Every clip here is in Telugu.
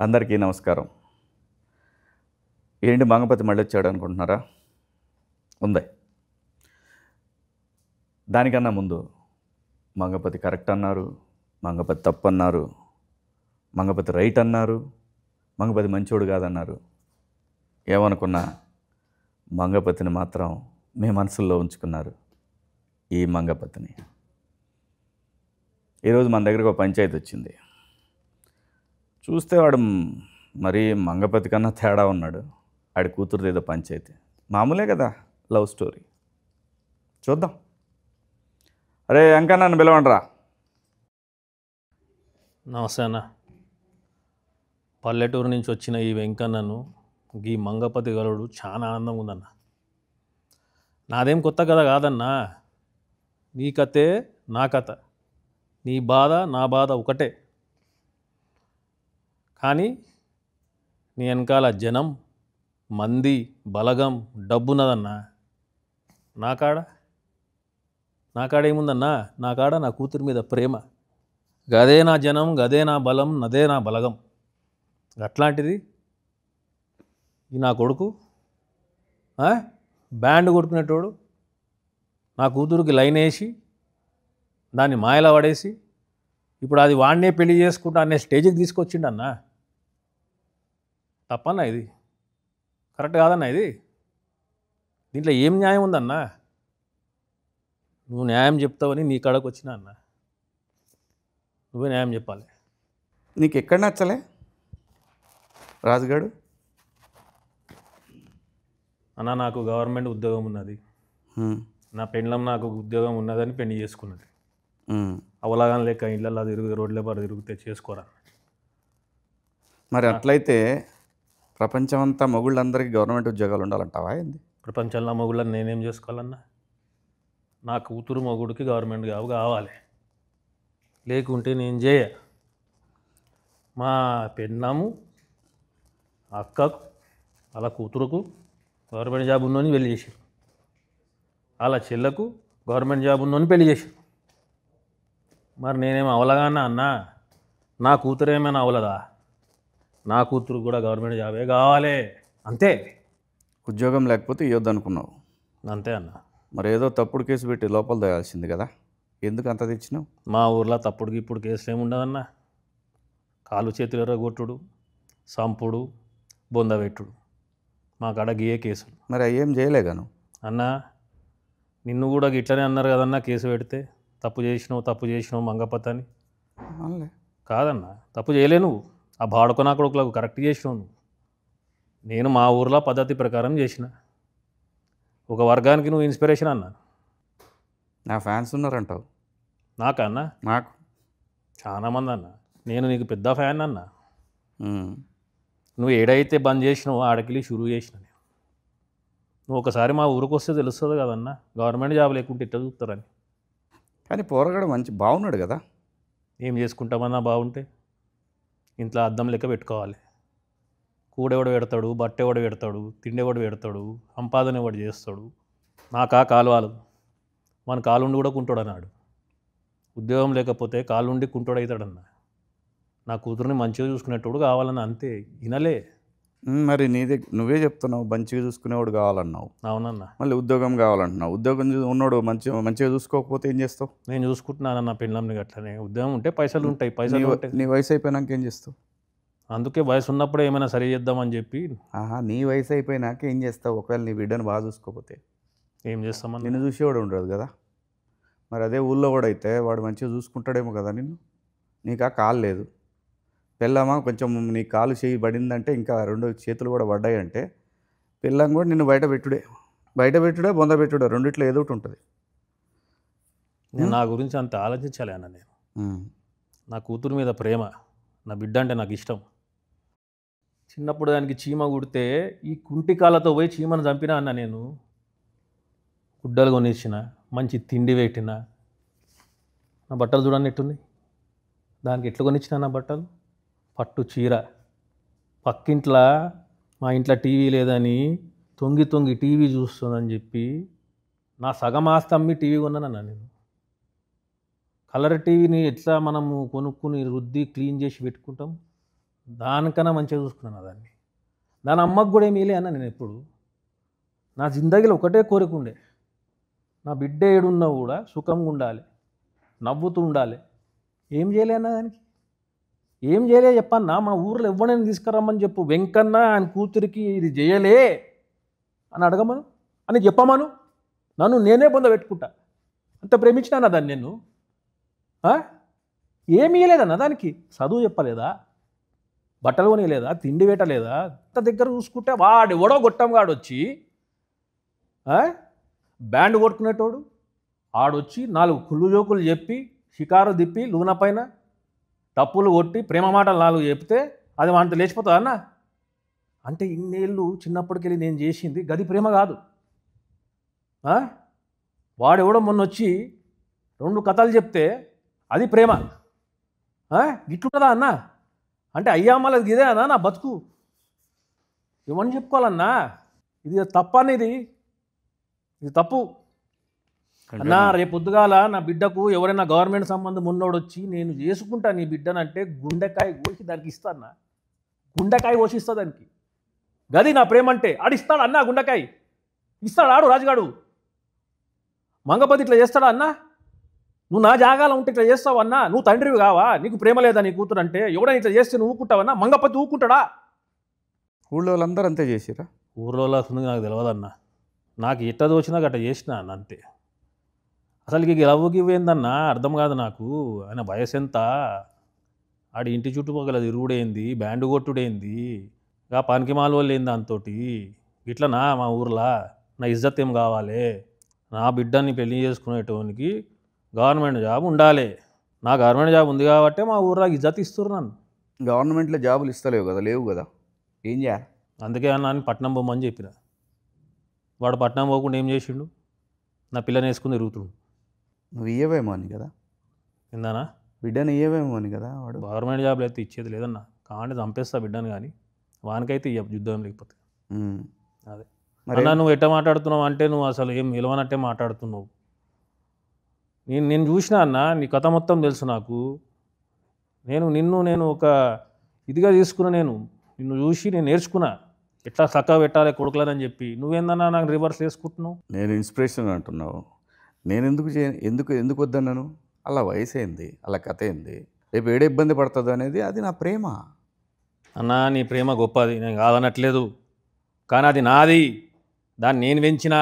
అందరికీ నమస్కారం. ఏంటి మంగపతి మళ్ళొచ్చాడు అనుకుంటున్నారా? ఉంది. దానికన్నా ముందు మంగపతి కరెక్ట్ అన్నారు, మంగపతి తప్పన్నారు, మంగపతి రైట్ అన్నారు, మంగపతి మంచోడు కాదన్నారు. ఏమనుకున్నా మంగపతిని మాత్రం మీ మనసుల్లో ఉంచుకున్నారు. ఈ మంగపతిని. ఈరోజు మన దగ్గరకు ఒక పంచాయతీ వచ్చింది. చూస్తే వాడు మరీ మంగపతి కన్నా తేడా ఉన్నాడు. ఆడి కూతురుది ఏదో పంచాయతీ. మామూలే కదా, లవ్ స్టోరీ. చూద్దాం. అరే ఇంకా నన్ను పిలవండిరా. నమస్తే అన్న. పల్లెటూరు నుంచి వచ్చిన ఈ వెంకన్నను ఈ మంగపతి గలుడు చాలా ఆనందంగా ఉందన్న. నాదేం కొత్త కథ కాదన్నా. నీ కథే నా కథ, నీ బాధ నా బాధ ఒకటే. కానీ నీ వెనకాల జనం, మంది, బలగం, డబ్బున్నదన్నా. నా కాడ ఏముందన్నా? నా కాడ నా కూతురి మీద ప్రేమ. గదే నా జనం, గదే నా బలం, నదే నా బలగం. అట్లాంటిది ఈ నా కొడుకు బ్యాండ్ కొట్టుకునేటోడు నా కూతురికి లైన్ వేసి దాన్ని మాయలా పడేసి ఇప్పుడు అది వాడినే పెళ్లి చేసుకుంటా అనే స్టేజ్కి తీసుకొచ్చిండన్నా. తప్పన్నా ఇది? కరెక్ట్ కాదన్నా ఇది? దీంట్లో ఏం న్యాయం ఉందన్నా? నువ్వు న్యాయం చెప్తావని నీ కాడకు వచ్చినా అన్న. నువ్వే న్యాయం చెప్పాలి. నీకు ఎక్కడ నచ్చలే రాజుగాడు? అన్న, నాకు గవర్నమెంట్ ఉద్యోగం ఉన్నది. నా పెండ్లం నాకు ఉద్యోగం ఉన్నదని పెళ్లి చేసుకున్నది. అవలాగా లేక ఇళ్ళల్లో తిరుగు రోడ్ల పాటు తిరిగితే చేసుకోరా. మరి అట్లయితే ప్రపంచమంతా మొగుళ్ళందరికీ గవర్నమెంట్ ఉద్యోగాలు ఉండాలంటావా ఏంది? ప్రపంచంలో మొగుళ్ళని నేనేం చేసుకోవాలన్నా? నా కూతురు మొగుడికి గవర్నమెంట్ జాబ్ కావాలి, లేకుంటే నేను చేయ. మా పెన్నాము అక్కకు వాళ్ళ కూతురుకు గవర్నమెంట్ జాబ్ ఉన్నోని పెళ్లి చేశారు, వాళ్ళ చెల్లకు గవర్నమెంట్ జాబ్ ఉన్నోని పెళ్లి చేశారు. మరి నేనేమో అవలగానా అన్నా? నా కూతురు ఏమైనా అవలదా? నా కూతురు కూడా గవర్నమెంట్ జాబే కావాలి, అంతే. ఉద్యోగం లేకపోతే ఇవ్వద్దు అనుకున్నావు. అంతే అన్న. మరి ఏదో తప్పుడు కేసు పెట్టి లోపల తేయాల్సింది కదా, ఎందుకు అంత తెచ్చినావు? మా ఊర్లో తప్పుడుకి ఇప్పుడు కేసులు ఏముండదన్న. కాలు చేతులు ఎర్రగొట్టుడు, సంపుడు, బొందబెట్టుడు, మా కాడ గియే కేసులు. మరి అయ్యేం చేయలేగాను అన్న. నిన్ను కూడా ఇట్లనే అన్నారు కదన్నా, కేసు పెడితే తప్పు చేసినావు మంగపతి అని. కాదన్న, తప్పు చేయలే నువ్వు. ఆ బాడుకో నా కొడుకులకు కరెక్ట్ చేసినావు నువ్వు. నేను మా ఊర్లో పద్ధతి ప్రకారం చేసిన. ఒక వర్గానికి నువ్వు ఇన్స్పిరేషన్ అన్న. నా ఫ్యాన్స్ ఉన్నారంటావు? నాకన్నా నాకు చాలామంది అన్న. నేను నీకు పెద్ద ఫ్యాన్ అన్న. నువ్వు ఏడైతే బంద్ చేసినావో ఆడకెళ్ళి షురూ చేసిన నేను. నువ్వు ఒకసారి మా ఊరికి వస్తే తెలుస్తుంది కదన్నా, గవర్నమెంట్ జాబ్ లేకుంటే ఇట్లా చూస్తారని. కానీ పోరగాడు మంచి బాగున్నాడు కదా. ఏం చేసుకుంటామన్నా బాగుంటే? ఇంట్లో అద్దం లెక్క పెట్టుకోవాలి. కూడెవడు పెడతాడు, బట్టెవడు పెడతాడు, తిండెవడు పెడతాడు, సంపాదన ఎవడు చేస్తాడు. నాకా కాలువాలు. మన కాలుండి కూడా కుంటోడు అన్నాడు. ఉద్యోగం లేకపోతే కాలుండి కుంటోడు అవుతాడన్న. నా కూతురుని మంచిగా చూసుకునేటోడు కావాలన్న, అంతే. వినలే. మరి నువ్వే చెప్తున్నావు మంచిగా చూసుకునేవాడు కావాలన్నావు. అవునన్నా. మళ్ళీ ఉద్యోగం కావాలంటున్నావు. ఉద్యోగం ఉన్నోడు మంచిగా చూసుకోకపోతే ఏం చేస్తావు? నేను చూసుకుంటున్నానన్న పెళ్ళంని. అట్లనే ఉద్యోగం ఉంటే పైసలు ఉంటాయి. పైసలు ఉంటాయి. నీ వయసు అయిపోయినాక ఏం చేస్తావు? అందుకే వయసు ఉన్నప్పుడే ఏమైనా సరి చేద్దామని చెప్పి. నీ వయసు అయిపోయినాక ఏం చేస్తావు? ఒకవేళ నీ బిడ్డను బాగా చూసుకోకపోతే ఏం చేస్తామని? నిన్ను చూసేవాడు ఉండదు కదా. మరి అదే ఊళ్ళో కూడా అయితే వాడు మంచిగా చూసుకుంటాడేమో కదా నిన్ను. నీకు ఆ కాలు లేదు, పెళ్ళామా కొంచెం నీ కాలు చేయి పడిందంటే, ఇంకా రెండు చేతులు కూడా పడ్డాయి అంటే పెళ్ళాం కూడా నిన్ను బయట పెట్టుడే బొంద పెట్టుడే, రెండిట్లో ఏదో ఒకటి ఉంటుంది. నేను నా గురించి అంత ఆలోచించాలి అన్న. నేను నా కూతురు మీద ప్రేమ, నా బిడ్డ అంటే నాకు ఇష్టం. చిన్నప్పుడు దానికి చీమ కుడితే ఈ కుంటికాలతో పోయి చీమను చంపినా అన్న. నేను గుడ్డలు కొనిచ్చిన, మంచి తిండి పెట్టిన. నా బట్టలు చూడని ఎట్టుంది. దానికి ఎట్లా కొనిచ్చిన నా బట్టలు? పట్టు చీర. పక్కింట్లో మా ఇంట్లో టీవీ లేదని తొంగి టీవీ చూస్తుందని చెప్పి నా సగం ఆస్తి అమ్మి టీవీ కొన్నానన్న నేను. కలర్ టీవీని ఎట్లా మనము కొనుక్కుని రుద్ది క్లీన్ చేసి పెట్టుకుంటాం, దానికన్నా మంచిగా చూసుకున్నాను దాన్ని. దాని అమ్మకు కూడా ఏమీ లే అన్న నేను ఎప్పుడు. నా జిందగీలో ఒకటే కోరిక ఉండే, నా బిడ్డ ఏడున్నా కూడా సుఖంగా ఉండాలి, నవ్వుతూ ఉండాలి. ఏం చేయలే అన్న దానికి, ఏం చేయలే చెప్పన్నా. మా ఊర్లో ఎవరైనా తీసుకురమ్మని చెప్పు, వెంకన్న ఆయన కూతురికి ఇది చేయలే అని అడగమను, అని చెప్పమను. నన్ను నేనే పొంద పెట్టుకుంటా. అంత ప్రేమించినా దాన్ని నేను. ఏమీ ఇయ్యలేదన్న దానికి. చదువు చెప్పలేదా, బట్టలు కొనియలేదా, తిండి పెట్టలేదా? అంత దగ్గర చూసుకుంటే వాడెవడో గొట్టంగాడు వచ్చి బ్యాండ్ కొట్టుకునేటోడు ఆడొచ్చి 4 కుళ్ళు జోకులు చెప్పి షికారు తిప్పి లూన పైన తప్పులు కొట్టి ప్రేమ మాటలు 4 చెప్తే అది వాంత లేచిపోతుందా అన్న? అంటే ఇన్నేళ్ళు చిన్నప్పటికెళ్ళి నేను చేసింది గది ప్రేమ కాదు. వాడెవడో మొన్న వచ్చి 2 కథలు చెప్తే అది ప్రేమ. గిట్లుంటుందా అన్న? అంటే అయ్యా మళ్ళీ ఇదే అన్నా నా బతుకు. ఏమని చెప్పుకోవాలన్నా? ఇది తప్పనేది, ఇది తప్పు అన్నా. రేపు పొద్దుగాల నా బిడ్డకు ఎవరైనా గవర్నమెంట్ సంబంధం ఉన్నోడు వచ్చి నేను చేసుకుంటా నీ బిడ్డనంటే గుండెకాయ కోసి దానికి ఇస్తానా? గుండెకాయ కోసిస్తా దానికి. గది నా ప్రేమ అంటే. ఆడిస్తాడు అన్నా గుండెకాయ ఇస్తాడు. ఆడు రాజుగాడు మంగపతి ఇట్లా చేస్తాడా అన్నా? నువ్వు నా జాగాలో ఉంటే ఇట్లా చేస్తావన్నా? నువ్వు తండ్రివి కావా? నీకు ప్రేమ లేదా నీ కూతురు అంటే? ఎవడైనా ఇట్లా చేస్తే నువ్వు ఊకుంటావన్నా? మంగపతి ఊకుంటాడా? ఊళ్ళో వాళ్ళందరూ అంతే చేసిరా? ఊర్లో నాకు తెలియదన్నా. నాకు ఎట్లా దోచినా అట్లా చేసిన అన్న అంతే. అసలుకి లవ్వుకి ఇవ్వేందన్నా అర్థం కాదు నాకు. ఆయన వయసు ఎంత? ఆడి ఇంటి చుట్టుపక్కల తిరుగుడేంది, బ్యాండ్ కొట్టుడేంది, ఇక పనికి మాల వాళ్ళు ఏంది దాంతో. ఇట్లనా మా ఊర్లో నా ఇజ్జత్ ఏం కావాలి? నా బిడ్డని పెళ్లి చేసుకునేటోనికి గవర్నమెంట్ జాబ్ ఉండాలి. నా గవర్నమెంట్ జాబ్ ఉంది కాబట్టి మా ఊర్లో ఇజ్జత్ ఇస్తున్నారు నన్ను. గవర్నమెంట్లో జాబులు ఇస్తలేవు కదా, లేవు కదా, ఏం చేయాలి? అందుకే అన్న అని పట్నం పోమని చెప్పిన. వాడు పట్నం పోకుండా ఏం చేసిండు? నా పిల్లని వేసుకుని తిరుగుతుడు. నువ్వు ఇయ్యవేమో అని కదా, ఏందన్నా? బిడ్డని ఇయ్యవేమో అని కదా. వాడు గవర్నమెంట్ జాబ్లు అయితే ఇచ్చేది లేదన్నా. కావాలంటే చంపేస్తా బిడ్డను, కానీ వానికైతే ఇయ్య యుద్ధం లేకపోతే. అదే అన్నా, నువ్వు ఎట్లా మాట్లాడుతున్నావు అంటే నువ్వు అసలు ఏం విలువనట్టే మాట్లాడుతున్నావు. నేను చూసినా అన్న, నీ కథ మొత్తం తెలుసు నాకు. నేను ఒక ఇదిగా తీసుకున్నా. నిన్ను చూసి నేను నేర్చుకున్నా ఎట్లా చక్కగా పెట్టాలి కొడుకులని చెప్పి. నువ్వేందన్నా నాకు రివర్స్ వేసుకుంటున్నావు? నేను ఇన్స్పిరేషన్ అంటున్నావు. నేను ఎందుకు వద్దన్నాను? అలా వయసు ఏంది, అలా కథ ఏంది, రేపు ఏడ ఇబ్బంది పడుతుంది అనేది అది నా ప్రేమ. అన్నా నీ ప్రేమ గొప్పది, నేను కాదనట్లేదు. కానీ అది నాది. దాన్ని నేను పెంచినా,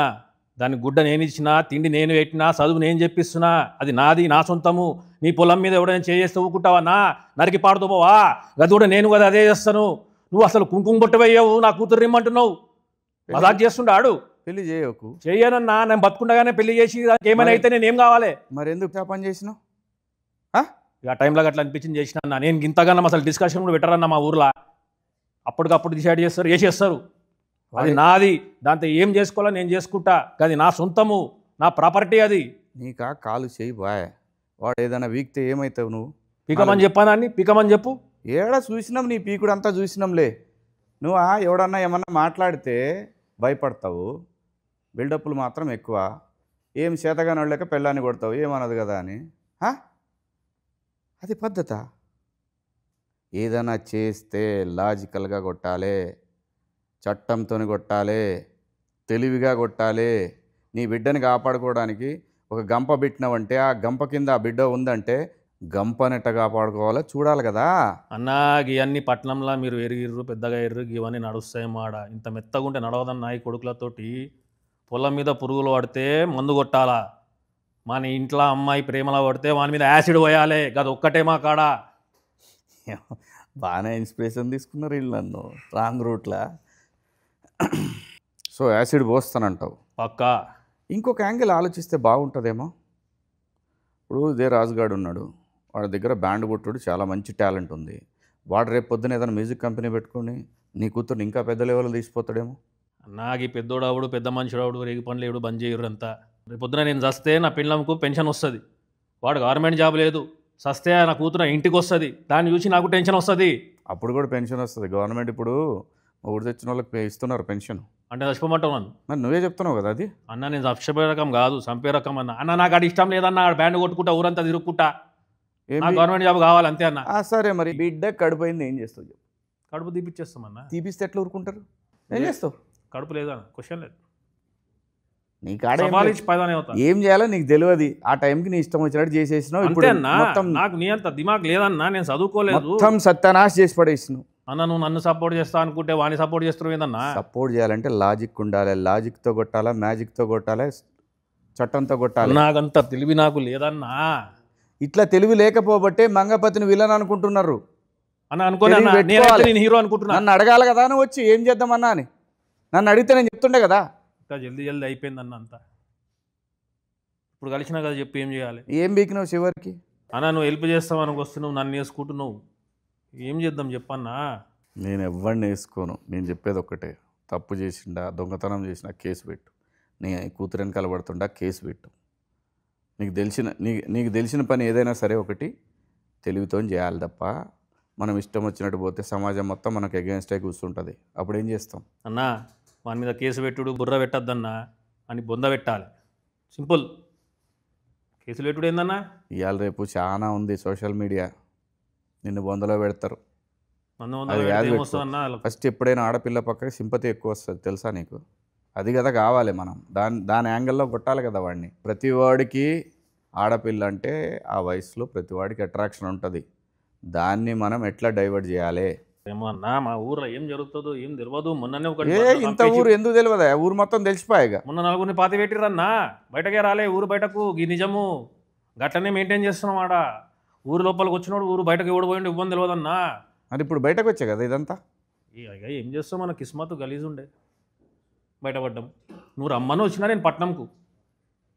దాని గుడ్డ నేను ఇచ్చినా, తిండి నేను పెట్టినా, చదువు నేను చెప్పిస్తున్నా. అది నాది, నా సొంతము. నీ పొలం మీద ఎవడైనా చేస్తే ఊకుంటావన్నా? నరికి పాడుతూ పోవా? గది కూడా నేను కదా అదే చేస్తాను. నువ్వు అసలు కుంకుమ బొట్టు వేయవు, నా కూతురు ఇమ్మంటున్నావు. మజాక్ చేస్తుండాడు. పెళ్లి చేయకు. చెయ్యనన్నా, నేను బతుకుండగానే పెళ్లి చేసి ఏమైనా అయితే నేను ఏం కావాలి? మరి ఎందుకు ఆ పని చేసినావు? ఇక టైంలో అట్లా అనిపించింది చేసిన. నేను ఇంతగానో అసలు డిస్కషన్ కూడా పెట్టరన్నా మా ఊర్లో. అప్పటికప్పుడు డిసైడ్ చేస్తారు, చేసేస్తారు. అది నాది, దాంతో ఏం చేసుకోవాలో నేను చేసుకుంటా. అది నా సొంతము, నా ప్రాపర్టీ. అది నీకా కాలు చేయి బాయ్. వాడు ఏదైనా వీక్తే ఏమవుతావు నువ్వు? పీకమని చెప్పానాన్ని, పీకమని చెప్పు. ఏడా చూసినాం, నీ పీకుడు అంతా చూసినాంలే. నువ్వు ఎవడన్నా ఏమన్నా మాట్లాడితే భయపడతావు, బిల్డప్లు మాత్రం ఎక్కువ. ఏం చేతగాని వాళ్ళక పెళ్ళాన్ని కొడతావు, ఏమన్నది కదా అని. అది పద్ధత? ఏదైనా చేస్తే లాజికల్గా కొట్టాలి, చట్టంతో కొట్టాలి, తెలివిగా కొట్టాలి. నీ బిడ్డని కాపాడుకోవడానికి ఒక గంప పెట్టినావంటే ఆ గంప కింద ఆ బిడ్డ ఉందంటే గంపనెట్ట కాపాడుకోవాలో చూడాలి కదా. అన్నా ఇవన్నీ పట్నంలో మీరు ఎరిగిర్రు, పెద్దగా ఎర్రు, ఇవన్నీ నడుస్తాయి మాడ. ఇంత మెత్తగా ఉంటే నడవదన్నా. ఈ కొడుకులతోటి పొలం మీద పురుగులు పడితే మందు కొట్టాలా? మన ఇంట్లో అమ్మాయి ప్రేమలో పడితే వాని మీద యాసిడ్ పోయాలి. గది ఒక్కటే మా కాడ. బాగానే ఇన్స్పిరేషన్ తీసుకున్నారు వీళ్ళు నన్ను రాంగ్ రూట్లా. సో యాసిడ్ పోస్తానంటావు? పక్కా. ఇంకొక యాంగిల్ ఆలోచిస్తే బాగుంటుందేమో. ఇప్పుడు ఇదే రాజుగాడు ఉన్నాడు, వాడి దగ్గర బ్యాండ్ కొట్టుడు చాలా మంచి టాలెంట్ ఉంది. వాడు రేపు పొద్దున ఏదైనా మ్యూజిక్ కంపెనీ పెట్టుకొని నీ కూతురు ఇంకా పెద్ద లెవెల్లో తీసిపోతాడేమో. నాకు ఈ పెద్దోడావుడు, పెద్ద మనిషిడావుడు, రేగి పండ్లు ఏడు బంద్ చేయరు అంతా. రేపు పొద్దున నేను చస్తే నా పిల్లలకు పెన్షన్ వస్తుంది. వాడు గవర్నమెంట్ జాబ్ లేదు, చస్తే నా కూతురు ఇంటికి వస్తుంది. దాన్ని చూసి నాకు టెన్షన్ వస్తుంది. అప్పుడు కూడా పెన్షన్ వస్తుంది. గవర్నమెంట్ ఇప్పుడు ఊరు తెచ్చిన వాళ్ళకి ఇస్తున్నారు పెన్షన్. అంటే చచ్చిపోమంటావు నన్ను? మరి నువ్వే చెప్తున్నావు కదా అది. అన్న నేను చచ్చిపోయే రకం కాదు, చంపే రకం అన్న. అన్న నాకు అది ఇష్టం లేదన్న. బ్యాండ్ కొట్టుకుంటా ఊరంతా తిరుగుకుంటా. నాకు గవర్నమెంట్ జాబ్ కావాలి అంతే అన్న. సరే మరి బిడ్డ కడిపోయింది ఏం చేస్తావు చెప్పు? కడుపు తీపిచ్చేస్తామన్నా. తీపిస్తే ఎట్లా ఊరుకుంటారు? ఏం చేస్తావు? కడుపు లేదా క్వశ్చన్ లేదు. నీ కాడ సవాల్ ఇచ్చి పైదానే అవుతా. ఏం చేయాలో నీకు తెలియదు. ఆ టైంకి నీ ఇష్టం వచ్చినట్టు చేసేసినావు. అంతే అన్నా, నాకు నీ అంత దిమాగ్ లేదన్నా, నేను చదువుకోలేదు. మొత్తం సత్యానాశ చేసి పడేసినావు. అన్న నువ్వు నన్ను సపోర్ట్ చేస్తా అనుకుంటే వాడిని సపోర్ట్ చేస్తున్నావు ఏందన్నా? సపోర్ట్ చేయాలంటే లాజిక్ ఉండాలి. లాజిక్తో కొట్టాలా, మ్యాజిక్తో కొట్టాలి, చట్టంతో కొట్టాలి. నాకంత తెలివి నాకు లేదన్నా. ఇట్లా తెలివి లేకపోబట్టే మంగపతిని విలన్ అనుకుంటున్నారు. అన్న అనుకోని నేను హీరో అనుకుంటున్నా. నన్ను అడగాలి కదా అని వచ్చి ఏం చేద్దామన్నా అని నన్ను అడిగితే నేను చెప్తుండే కదా. జల్దీ జల్దీ అయిపోయిందన్న అంతా. ఇప్పుడు కలిసినా కదా చెప్పి ఏం చేయాలి? ఏం బీకినావు చివరికి? అన్న నువ్వు హెల్ప్ చేస్తావు అనుకు వస్తున్నావు, నన్ను వేసుకుంటున్నావు, ఏం చేద్దాం చెప్పన్నా? నేను ఎవరిని వేసుకోను. నేను చెప్పేది ఒక్కటే, తప్పు చేసిండా, దొంగతనం చేసినా కేసు పెట్టు. నీ కూతురు వెనకాల పడుతుండా కేసు పెట్టు. నీకు తెలిసిన పని ఏదైనా సరే ఒకటి తెలివితో చేయాలి తప్ప మనం ఇష్టం వచ్చినట్టు పోతే సమాజం మొత్తం మనకు అగేన్స్టే కూర్చుంటుంది. అప్పుడు ఏం చేస్తాం? అన్నా వాని మీద కేసు పెట్టుడు, బుర్ర పెట్టద్దన్నా అని బొంద పెట్టాలి. సింపుల్. కేసులు పెట్టుడు ఏందన్నా? ఇవాళ రేపు చాలా ఉంది సోషల్ మీడియా, నిన్ను బొందలో పెడతారు. ఫస్ట్ ఎప్పుడైనా ఆడపిల్ల పక్కకి సింపతి ఎక్కువ వస్తుంది తెలుసా నీకు? అది కదా కావాలి. మనం దాని యాంగిల్లో కొట్టాలి కదా వాడిని. ప్రతి వాడికి ఆడపిల్ల అంటే ఆ వయసులో ప్రతి వాడికి అట్రాక్షన్ ఉంటుంది. దాన్ని మనం ఎట్లా డైవర్ట్ చేయాలి? ఏమో అన్నా, మా ఊర్లో ఏం జరుగుతుందో ఏం తెలియదు. మొన్ననే ఇంత ఊరు ఎందుకు తెలియదా? ఊరు మొత్తం తెలిసిపోయాగా. మొన్న నలుగురిని పాతి పెట్టిరన్నా, బయటకే రాలే ఊరు బయటకు. ఈ నిజము గట్లనే మెయింటైన్ చేస్తున్నాం. ఆడ ఊరు లోపలికి వచ్చినోడు ఊరు బయటకు ఎవడు పోయిండు ఇవ్వని తెలియదన్నా. మరి ఇప్పుడు బయటకు వచ్చే కదా ఇదంతా. ఇక ఏం చేస్తావు, మన కిస్మత్ గలీజ్ ఉండే బయటపడ్డాం. నువ్వు రమ్మని వచ్చినా నేను పట్నంకు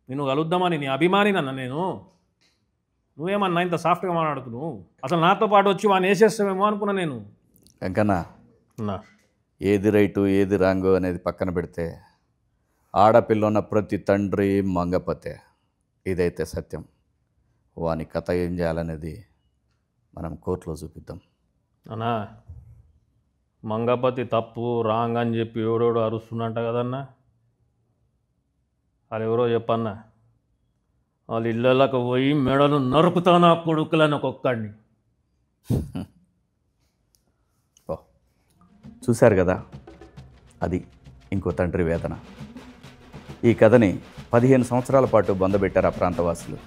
నేను కలుద్దామని, నీ అభిమాని నన్న నేను. నువ్వేమన్నా ఇంత సాఫ్ట్గా మాట్లాడుతున్నావు? అసలు నాతో పాటు వచ్చి వాడిని వేసేస్తావేమో అనుకున్నా నేను. వెంకన్నా, ఏది రైటు ఏది రాంగు అనేది పక్కన పెడితే ఆడపిల్ల ఉన్న ప్రతి తండ్రి మంగపతే. ఇదైతే సత్యం. వాని కథ ఏం చేయాలనేది మనం కోర్టులో చూపిద్దాం. అన్నా మంగపతి తప్పు రాంగ్ అని చెప్పి ఎవడోడు అరుస్తున్నట్ట కదన్నా. వాళ్ళు ఎవరో చెప్పన్నా, వాళ్ళ ఇళ్ళకు పోయి మెడలు నరుకుతాను ఆ కొడుకులను ఒక్కొక్కడిని. చూశారు కదా, అది ఇంకో తండ్రి వేదన. ఈ కథని 15 సంవత్సరాల పాటు బొందబెట్టారు ఆ ప్రాంతవాసులు.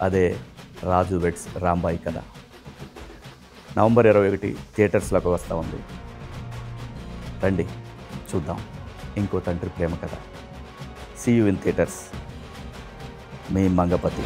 అదే రాజు వెడ్స్ రాంబాయి కథ. నవంబర్ 21 థియేటర్స్లోకి వస్తూ ఉంది. రండి చూద్దాం ఇంకో తండ్రి ప్రేమ కథ. See you in theatres. మీ మంగపతి.